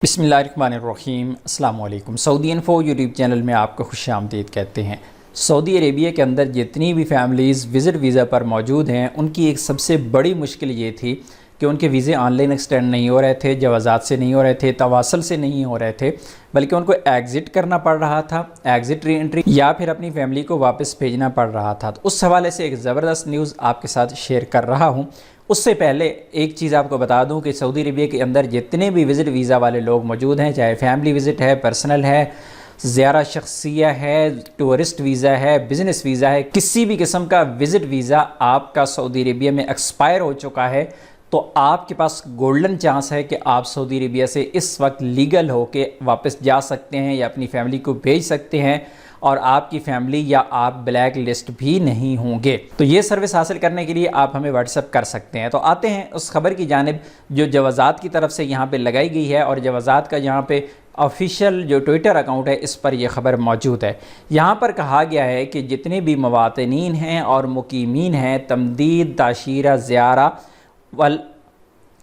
बिस्मिल्लाहिर्रहमानिर्रहीम। अस्सलाम वालेकुम। सऊदी इन्फो यूट्यूब चैनल में आपको खुश आमदीद कहते हैं। सऊदी अरेबिया के अंदर जितनी भी फैमिलीज़ विज़िट वीज़ा पर मौजूद हैं, उनकी एक सबसे बड़ी मुश्किल ये थी कि उनके वीज़े ऑनलाइन एक्सटेंड नहीं हो रहे थे, जवाज़ात से नहीं हो रहे थे, तवासल से नहीं हो रहे थे, बल्कि उनको एग्ज़िट करना पड़ रहा था, एग्ज़िट री एंट्री, या फिर अपनी फैमिली को वापस भेजना पड़ रहा था। तो उस हवाले से एक ज़बरदस्त न्यूज़ आपके साथ शेयर कर रहा हूँ। उससे पहले एक चीज़ आपको बता दूं कि सऊदी अरबिया के अंदर जितने भी विज़िट वीज़ा वाले लोग मौजूद हैं, चाहे फैमिली विज़िट है, पर्सनल है, ज़ियारा शख्सिया है, टूरिस्ट वीज़ा है, बिज़नेस वीज़ा है, किसी भी किस्म का विज़िट वीज़ा आपका सऊदी अरबिया में एक्सपायर हो चुका है, तो आपके पास गोल्डन चांस है कि आप सऊदी अरबिया से इस वक्त लीगल हो के वापस जा सकते हैं या अपनी फैमिली को भेज सकते हैं, और आपकी फैमिली या आप ब्लैक लिस्ट भी नहीं होंगे। तो ये सर्विस हासिल करने के लिए आप हमें व्हाट्सअप कर सकते हैं। तो आते हैं उस खबर की जानिब जो जवाज़ात की तरफ से यहाँ पे लगाई गई है, और जवाज़ात का यहाँ पे ऑफिशियल जो ट्विटर अकाउंट है, इस पर यह खबर मौजूद है। यहाँ पर कहा गया है कि जितने भी मवातनीन हैं और मुकीमीन हैं, तमदीद, ताशीरा, ज़ियारा वल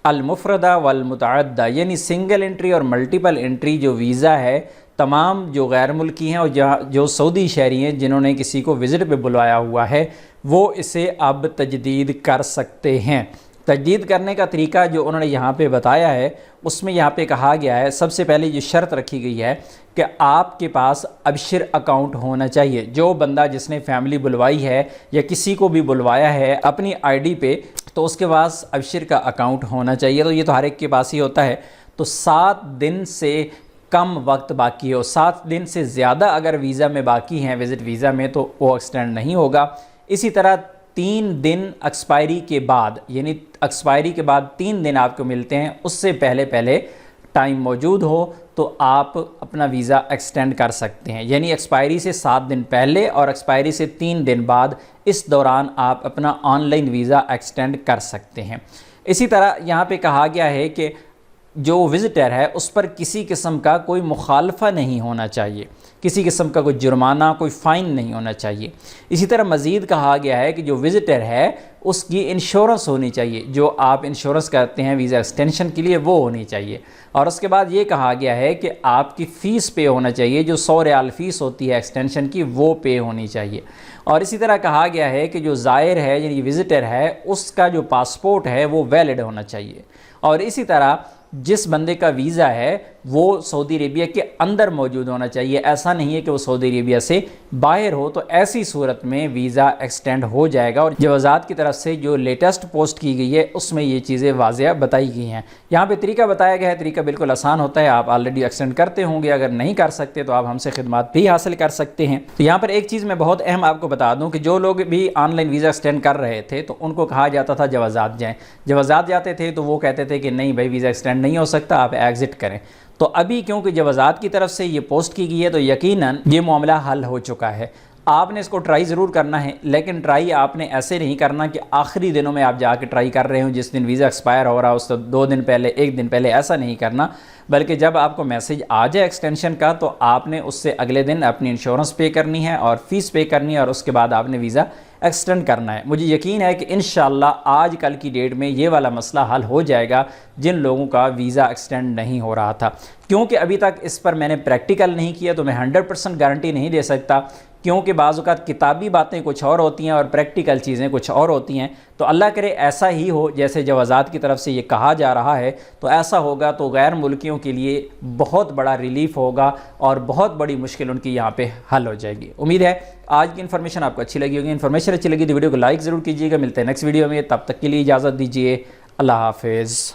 अलमुफ़रदा वल मुतअद्दा, यानी सिंगल एंट्री और मल्टीपल एंट्री जो वीज़ा है, तमाम जो गैर मुल्की हैं और जो सऊदी शहरी हैं जिन्होंने किसी को विज़िट पे बुलवाया हुआ है, वो इसे अब तजदीद कर सकते हैं। तजदीद करने का तरीका जो उन्होंने यहाँ पे बताया है, उसमें यहाँ पे कहा गया है, सबसे पहले ये शर्त रखी गई है कि आपके पास अबशिर अकाउंट होना चाहिए। जो बंदा जिसने फैमिली बुलवाई है या किसी को भी बुलवाया है अपनी आईडी पे, तो उसके पास अबशिर का अकाउंट होना चाहिए। तो ये तो हर एक के पास ही होता है। तो 7 दिन से कम वक्त बाकी हो, 7 दिन से ज़्यादा अगर वीज़ा में बाकी हैं, विज़िट वीज़ा में, तो वो एक्सटेंड नहीं होगा। इसी तरह 3 दिन एक्सपायरी के बाद, यानी एक्सपायरी के बाद 3 दिन आपको मिलते हैं, उससे पहले टाइम मौजूद हो तो आप अपना वीज़ा एक्सटेंड कर सकते हैं। यानी एक्सपायरी से 7 दिन पहले और एक्सपायरी से 3 दिन बाद, इस दौरान आप अपना ऑनलाइन वीज़ा एक्सटेंड कर सकते हैं। इसी तरह यहाँ पे कहा गया है कि जो विज़िटर है उस पर किसी किस्म का कोई मुखालफा नहीं होना चाहिए, किसी किस्म का कोई जुर्माना, कोई फ़ाइन नहीं होना चाहिए। इसी तरह मज़ीद कहा गया है कि जो विज़िटर है उसकी इंश्योरेंस होनी चाहिए, जो आप इंश्योरेंस करते हैं वीज़ा एक्सटेंशन के लिए, वो होनी चाहिए। और उसके बाद ये कहा गया है कि आपकी फ़ीस पे होना चाहिए, जो 100 रियाल फ़ीस होती है एक्सटेंशन की, वो पे होनी चाहिए। और इसी तरह कहा गया है कि जो ज़ायर है यानी विज़िटर है, उसका जो पासपोर्ट है वो वैलिड होना चाहिए। और इसी तरह जिस बंदे का वीज़ा है वो सऊदी अरेबिया के अंदर मौजूद होना चाहिए। ऐसा नहीं है कि वो सऊदी अरेबिया से बाहर हो, तो ऐसी सूरत में वीज़ा एक्सटेंड हो जाएगा। और जवाज़ात की तरफ से जो लेटेस्ट पोस्ट की गई है उसमें ये चीज़ें वाज़िया बताई गई हैं। यहाँ पे तरीका बताया गया है, तरीका बिल्कुल आसान होता है। आप ऑलरेडी एक्सटेंड करते होंगे, अगर नहीं कर सकते तो आप हमसे खिदमत भी हासिल कर सकते हैं। तो यहाँ पर एक चीज़ मैं बहुत अहम आपको बता दूँ कि जो लोग भी ऑनलाइन वीज़ा एक्सटेंड कर रहे थे, तो उनको कहा जाता था जवाज़ात जाएँ। जवाज़ात जाते थे तो वो कहते थे कि नहीं भाई, वीज़ा एक्सटेंड नहीं हो सकता, आप एग्ज़िट करें। तो अभी क्योंकि जवाज़ात की तरफ से ये पोस्ट की गई है, तो यकीनन ये मामला हल हो चुका है। आपने इसको ट्राई ज़रूर करना है, लेकिन ट्राई आपने ऐसे नहीं करना कि आखिरी दिनों में आप जाके ट्राई कर रहे हो, जिस दिन वीज़ा एक्सपायर हो रहा हो उससे 2 दिन पहले, 1 दिन पहले, ऐसा नहीं करना। बल्कि जब आपको मैसेज आ जाए एक्सटेंशन का, तो आपने उससे अगले दिन अपनी इंश्योरेंस पे करनी है और फ़ीस पे करनी है, और उसके बाद आपने वीज़ा एक्सटेंड करना है। मुझे यकीन है कि इंशाअल्लाह आज कल की डेट में ये वाला मसला हल हो जाएगा जिन लोगों का वीज़ा एक्सटेंड नहीं हो रहा था। क्योंकि अभी तक इस पर मैंने प्रैक्टिकल नहीं किया, तो मैं 100% गारंटी नहीं दे सकता, क्योंकि बाज़ औक़ात किताबी बातें कुछ और होती हैं और प्रैक्टिकल चीज़ें कुछ और होती हैं। तो अल्लाह करे ऐसा ही हो जैसे जवाज़ात की तरफ से ये कहा जा रहा है, तो ऐसा होगा तो गैर मुल्कियों के लिए बहुत बड़ा रिलीफ़ होगा और बहुत बड़ी मुश्किल उनकी यहाँ पे हल हो जाएगी। उम्मीद है आज की इन्फॉर्मेशन आपको अच्छी लगी होगी। इन्फॉर्मेशन अच्छी लगी तो वीडियो को लाइक ज़रूर कीजिएगा। मिलते हैं नेक्स्ट वीडियो में, तब तक के लिए इजाज़त दीजिए। अल्लाह हाफ़िज़।